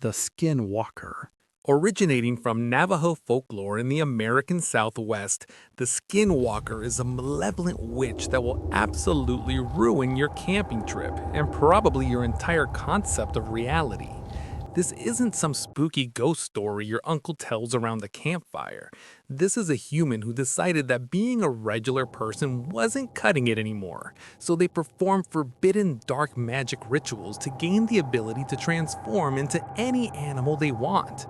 the Skinwalker. Originating from Navajo folklore in the American Southwest, the Skinwalker is a malevolent witch that will absolutely ruin your camping trip and probably your entire concept of reality. This isn't some spooky ghost story your uncle tells around the campfire. This is a human who decided that being a regular person wasn't cutting it anymore, so they perform forbidden dark magic rituals to gain the ability to transform into any animal they want.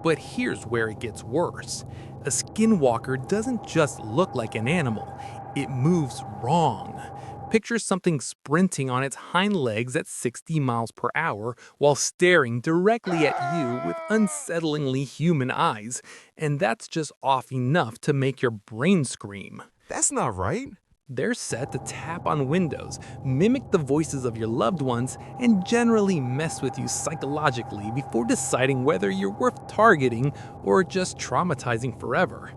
But here's where it gets worse. A skinwalker doesn't just look like an animal, it moves wrong. Picture something sprinting on its hind legs at 60 miles per hour while staring directly at you with unsettlingly human eyes, and that's just off enough to make your brain scream. That's not right. They're set to tap on windows, mimic the voices of your loved ones, and generally mess with you psychologically before deciding whether you're worth targeting or just traumatizing forever.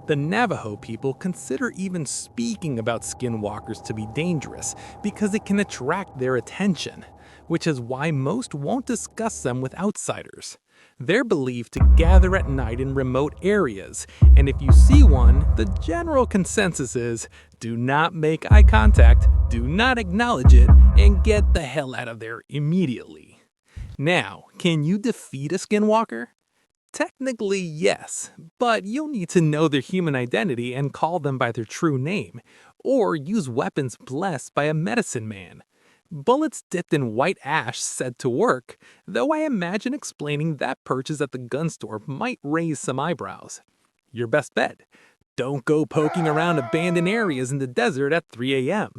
The Navajo people consider even speaking about skinwalkers to be dangerous because it can attract their attention, which is why most won't discuss them with outsiders. They're believed to gather at night in remote areas, and if you see one, the general consensus is do not make eye contact, do not acknowledge it, and get the hell out of there immediately. Now, can you defeat a skinwalker? Technically, yes, but you'll need to know their human identity and call them by their true name, or use weapons blessed by a medicine man. Bullets dipped in white ash said to work, though I imagine explaining that purchase at the gun store might raise some eyebrows. Your best bet: don't go poking around abandoned areas in the desert at 3 a.m.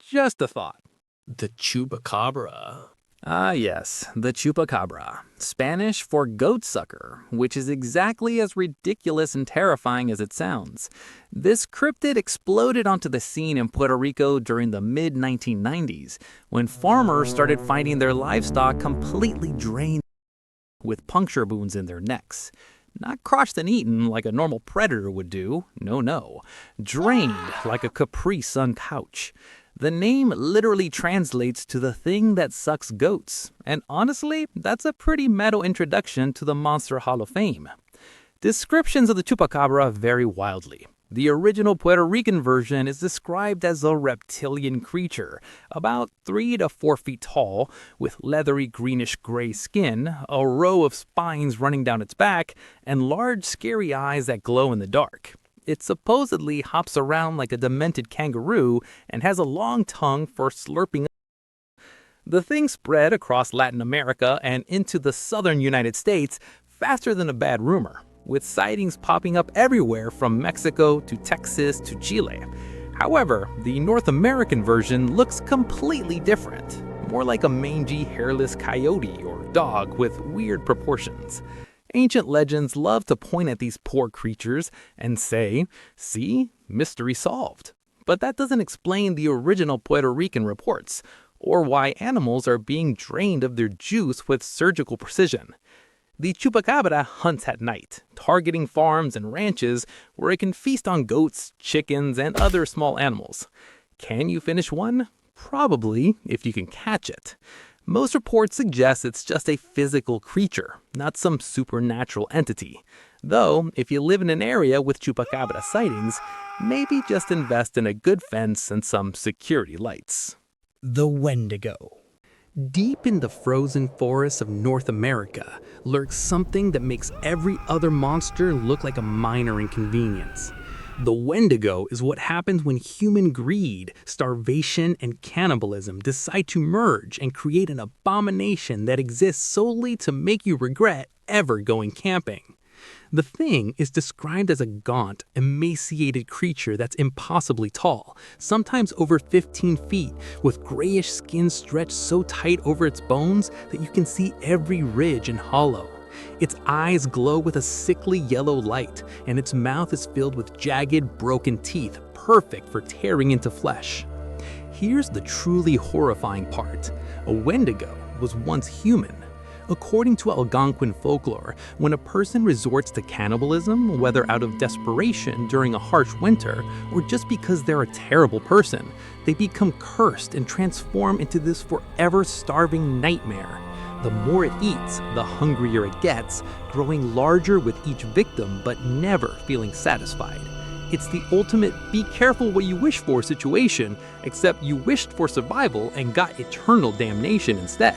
Just a thought. The Chupacabra. Ah yes, the Chupacabra, Spanish for goat sucker, which is exactly as ridiculous and terrifying as it sounds. This cryptid exploded onto the scene in Puerto Rico during the mid-1990s, when farmers started finding their livestock completely drained with puncture wounds in their necks. Not crushed and eaten like a normal predator would do, no. Drained like a Capri Sun couch. The name literally translates to the thing that sucks goats, and honestly, that's a pretty metal introduction to the Monster Hall of Fame. Descriptions of the Chupacabra vary wildly. The original Puerto Rican version is described as a reptilian creature, about 3 to 4 feet tall, with leathery greenish-gray skin, a row of spines running down its back, and large, scary eyes that glow in the dark. It supposedly hops around like a demented kangaroo and has a long tongue for slurping. The thing spread across Latin America and into the southern United States faster than a bad rumor, with sightings popping up everywhere from Mexico to Texas to Chile. However, the North American version looks completely different, more like a mangy, hairless coyote or dog with weird proportions. Ancient legends love to point at these poor creatures and say, see, mystery solved. But that doesn't explain the original Puerto Rican reports, or why animals are being drained of their juice with surgical precision. The Chupacabra hunts at night, targeting farms and ranches where it can feast on goats, chickens, and other small animals. Can you finish one? Probably, if you can catch it. Most reports suggest it's just a physical creature, not some supernatural entity. Though, if you live in an area with Chupacabra sightings, maybe just invest in a good fence and some security lights. The Wendigo. Deep in the frozen forests of North America lurks something that makes every other monster look like a minor inconvenience. The Wendigo is what happens when human greed, starvation, and cannibalism decide to merge and create an abomination that exists solely to make you regret ever going camping. The thing is described as a gaunt, emaciated creature that's impossibly tall, sometimes over 15 feet, with grayish skin stretched so tight over its bones that you can see every ridge and hollow. Its eyes glow with a sickly yellow light, and its mouth is filled with jagged, broken teeth, perfect for tearing into flesh. Here's the truly horrifying part. A Wendigo was once human. According to Algonquin folklore, when a person resorts to cannibalism, whether out of desperation during a harsh winter or just because they're a terrible person, they become cursed and transform into this forever starving nightmare. The more it eats, the hungrier it gets, growing larger with each victim but never feeling satisfied. It's the ultimate be careful what you wish for situation, except you wished for survival and got eternal damnation instead.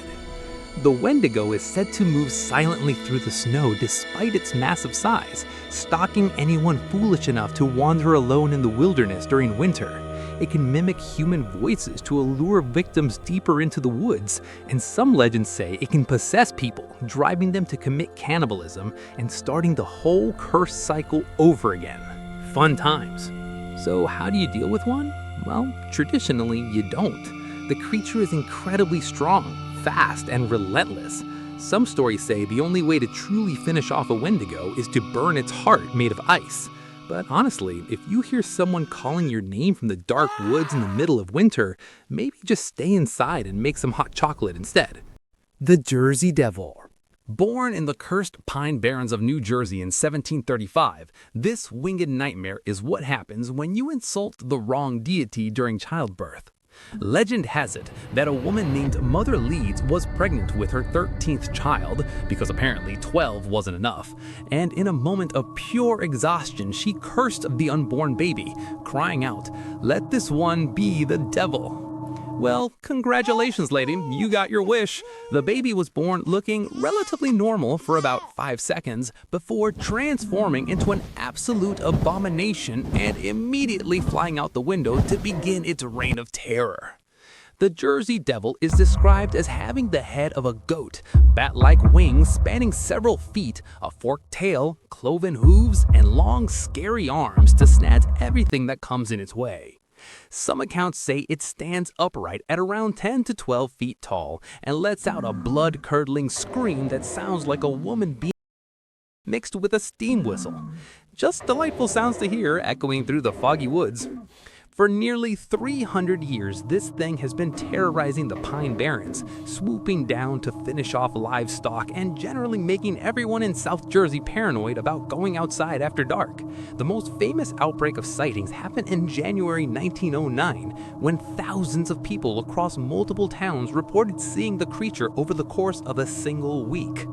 The Wendigo is said to move silently through the snow despite its massive size, stalking anyone foolish enough to wander alone in the wilderness during winter. It can mimic human voices to allure victims deeper into the woods, and some legends say it can possess people, driving them to commit cannibalism and starting the whole curse cycle over again. Fun times. So how do you deal with one? Well, traditionally you don't. The creature is incredibly strong, fast, and relentless. Some stories say the only way to truly finish off a Wendigo is to burn its heart made of ice. But honestly, if you hear someone calling your name from the dark woods in the middle of winter, maybe just stay inside and make some hot chocolate instead. The Jersey Devil. Born in the cursed Pine Barrens of New Jersey in 1735, this winged nightmare is what happens when you insult the wrong deity during childbirth. Legend has it that a woman named Mother Leeds was pregnant with her 13th child, because apparently 12 wasn't enough, and in a moment of pure exhaustion she cursed the unborn baby, crying out, "Let this one be the devil." Well, congratulations, lady, you got your wish. The baby was born looking relatively normal for about 5 seconds before transforming into an absolute abomination and immediately flying out the window to begin its reign of terror. The Jersey Devil is described as having the head of a goat, bat-like wings spanning several feet, a forked tail, cloven hooves, and long, scary arms to snatch everything that comes in its way. Some accounts say it stands upright at around 10 to 12 feet tall and lets out a blood-curdling scream that sounds like a woman being mixed with a steam whistle. Just delightful sounds to hear echoing through the foggy woods. For nearly 300 years, this thing has been terrorizing the Pine Barrens, swooping down to finish off livestock and generally making everyone in South Jersey paranoid about going outside after dark. The most famous outbreak of sightings happened in January 1909, when thousands of people across multiple towns reported seeing the creature over the course of a single week.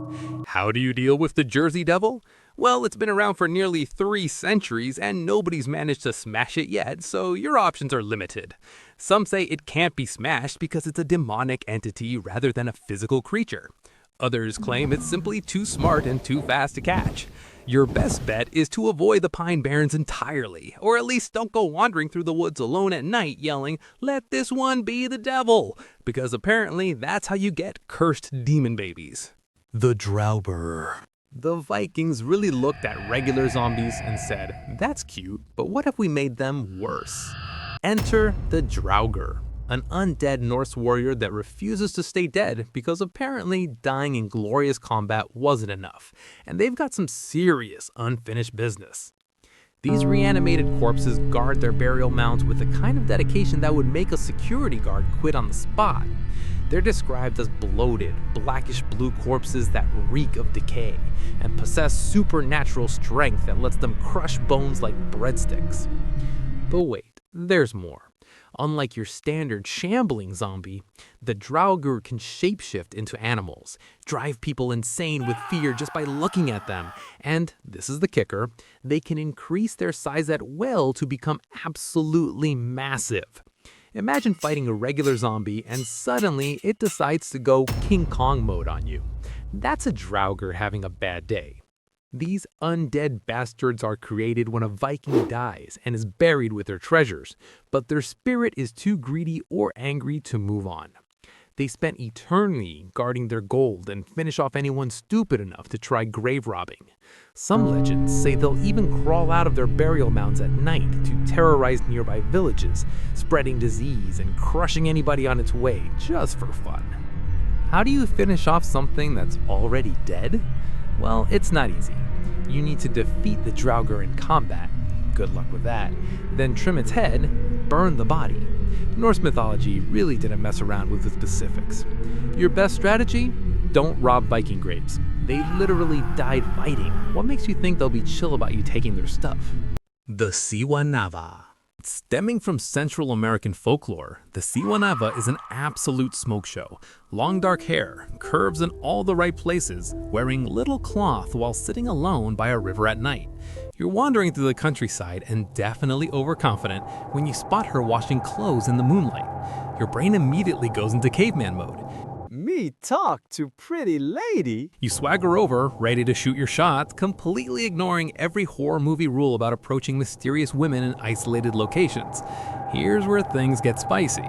How do you deal with the Jersey Devil? Well, it's been around for nearly 3 centuries and nobody's managed to smash it yet, so your options are limited. Some say it can't be smashed because it's a demonic entity rather than a physical creature. Others claim it's simply too smart and too fast to catch. Your best bet is to avoid the Pine Barrens entirely, or at least don't go wandering through the woods alone at night yelling, "Let this one be the devil," because apparently that's how you get cursed demon babies. The Drowber. The Vikings really looked at regular zombies and said, "That's cute, but what if we made them worse?" Enter the Draugr, an undead Norse warrior that refuses to stay dead because apparently dying in glorious combat wasn't enough, and they've got some serious unfinished business. These reanimated corpses guard their burial mounds with the kind of dedication that would make a security guard quit on the spot. They're described as bloated, blackish-blue corpses that reek of decay and possess supernatural strength that lets them crush bones like breadsticks. But wait, there's more. Unlike your standard shambling zombie, the Draugr can shapeshift into animals, drive people insane with fear just by looking at them, and, this is the kicker, they can increase their size at will to become absolutely massive. Imagine fighting a regular zombie and suddenly it decides to go King Kong mode on you. That's a Draugr having a bad day. These undead bastards are created when a Viking dies and is buried with their treasures, but their spirit is too greedy or angry to move on. They spent eternity guarding their gold and finish off anyone stupid enough to try grave robbing. Some legends say they'll even crawl out of their burial mounds at night to terrorize nearby villages, spreading disease and crushing anybody on its way just for fun. How do you finish off something that's already dead? Well, it's not easy. You need to defeat the Draugr in combat. Good luck with that. Then trim its head, burn the body. Norse mythology really didn't mess around with the specifics. Your best strategy? Don't rob Viking graves. They literally died fighting. What makes you think they'll be chill about you taking their stuff? The Siwanava. Stemming from Central American folklore, the Siwanava is an absolute smoke show. Long dark hair, curves in all the right places, wearing little cloth while sitting alone by a river at night. You're wandering through the countryside and definitely overconfident when you spot her washing clothes in the moonlight. Your brain immediately goes into caveman mode. Me talk to pretty lady? You swagger over, ready to shoot your shot, completely ignoring every horror movie rule about approaching mysterious women in isolated locations. Here's where things get spicy.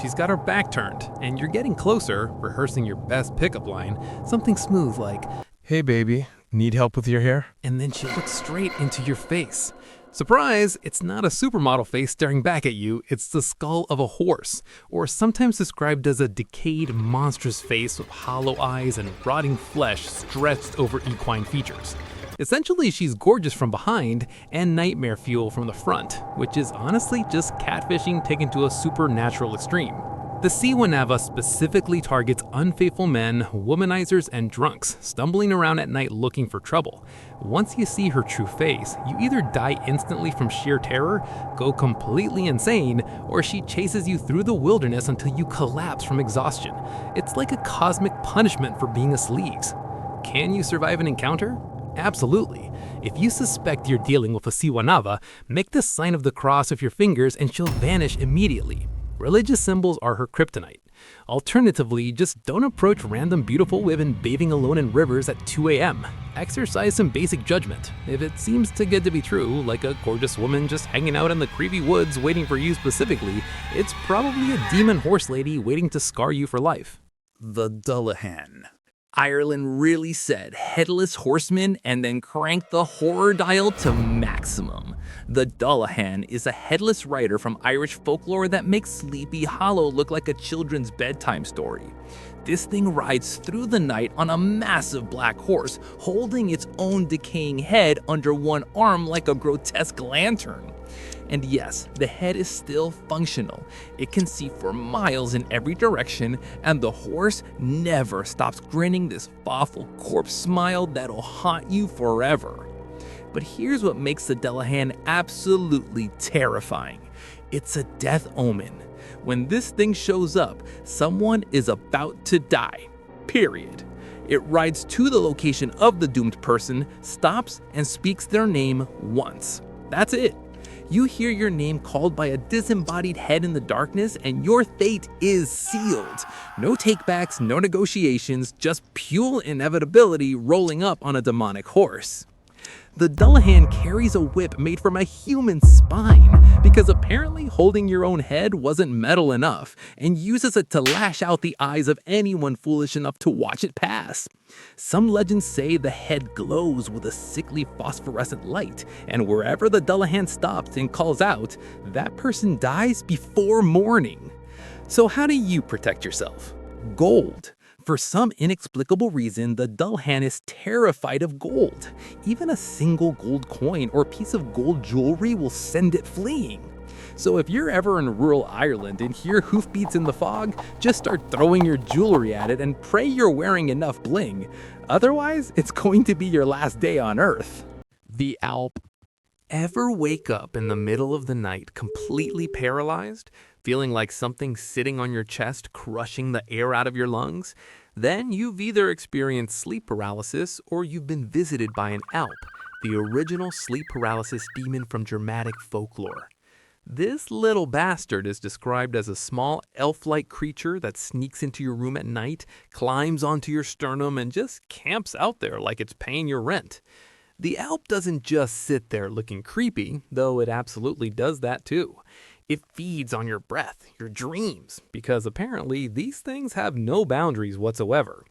She's got her back turned, and you're getting closer, rehearsing your best pickup line, something smooth like, "Hey baby, need help with your hair?" and then she looks straight into your face. Surprise, it's not a supermodel face staring back at you, it's the skull of a horse, or sometimes described as a decayed, monstrous face with hollow eyes and rotting flesh stretched over equine features. Essentially, she's gorgeous from behind and nightmare fuel from the front, which is honestly just catfishing taken to a supernatural extreme. The Siwanava specifically targets unfaithful men, womanizers, and drunks stumbling around at night looking for trouble. Once you see her true face, you either die instantly from sheer terror, go completely insane, or she chases you through the wilderness until you collapse from exhaustion. It's like a cosmic punishment for being a sleaze. Can you survive an encounter? Absolutely. If you suspect you're dealing with a Siwanava, make the sign of the cross with your fingers and she'll vanish immediately. Religious symbols are her kryptonite. Alternatively, just don't approach random beautiful women bathing alone in rivers at 2 a.m. Exercise some basic judgment. If it seems too good to be true, like a gorgeous woman just hanging out in the creepy woods waiting for you specifically, it's probably a demon horse lady waiting to scar you for life. The Dullahan. Ireland really said headless horseman and then cranked the horror dial to maximum. The Dullahan is a headless rider from Irish folklore that makes Sleepy Hollow look like a children's bedtime story. This thing rides through the night on a massive black horse, holding its own decaying head under one arm like a grotesque lantern. And yes, the head is still functional. It can see for miles in every direction, and the horse never stops grinning this awful corpse smile that'll haunt you forever. But here's what makes the Dullahan absolutely terrifying. It's a death omen. When this thing shows up, someone is about to die. Period. It rides to the location of the doomed person, stops, and speaks their name once. That's it. You hear your name called by a disembodied head in the darkness, and your fate is sealed. No takebacks, no negotiations, just pure inevitability rolling up on a demonic horse. The Dullahan carries a whip made from a human spine, because apparently holding your own head wasn't metal enough, and uses it to lash out the eyes of anyone foolish enough to watch it pass. Some legends say the head glows with a sickly phosphorescent light, and wherever the Dullahan stops and calls out, that person dies before morning. So how do you protect yourself? Gold. For some inexplicable reason, the Dullahan is terrified of gold. Even a single gold coin or piece of gold jewelry will send it fleeing. So if you're ever in rural Ireland and hear hoofbeats in the fog, just start throwing your jewelry at it and pray you're wearing enough bling. Otherwise, it's going to be your last day on Earth. The Alp. Ever wake up in the middle of the night completely paralyzed, feeling like something sitting on your chest crushing the air out of your lungs? Then you've either experienced sleep paralysis or you've been visited by an Alp, the original sleep paralysis demon from dramatic folklore. This little bastard is described as a small elf-like creature that sneaks into your room at night, climbs onto your sternum, and just camps out there like it's paying your rent. The Alp doesn't just sit there looking creepy, though it absolutely does that too. It feeds on your breath, your dreams, because apparently these things have no boundaries whatsoever.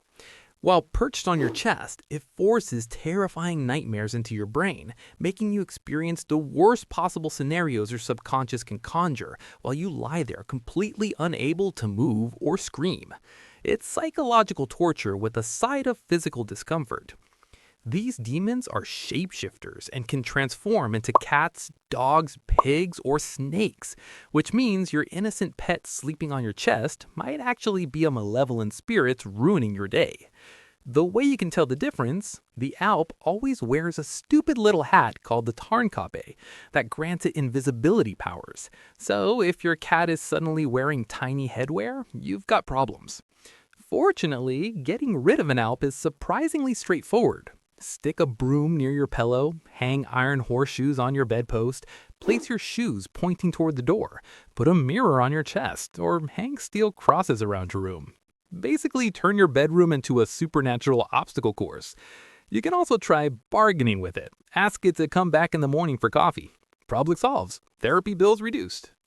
While perched on your chest, it forces terrifying nightmares into your brain, making you experience the worst possible scenarios your subconscious can conjure while you lie there completely unable to move or scream. It's psychological torture with a side of physical discomfort. These demons are shapeshifters and can transform into cats, dogs, pigs, or snakes, which means your innocent pet sleeping on your chest might actually be a malevolent spirit ruining your day. The way you can tell the difference, the Alp always wears a stupid little hat called the Tarnkappe that grants it invisibility powers. So if your cat is suddenly wearing tiny headwear, you've got problems. Fortunately, getting rid of an Alp is surprisingly straightforward. Stick a broom near your pillow, hang iron horseshoes on your bedpost, place your shoes pointing toward the door, put a mirror on your chest, or hang steel crosses around your room. Basically, turn your bedroom into a supernatural obstacle course. You can also try bargaining with it. Ask it to come back in the morning for coffee. Problem solves. Therapy bills reduced.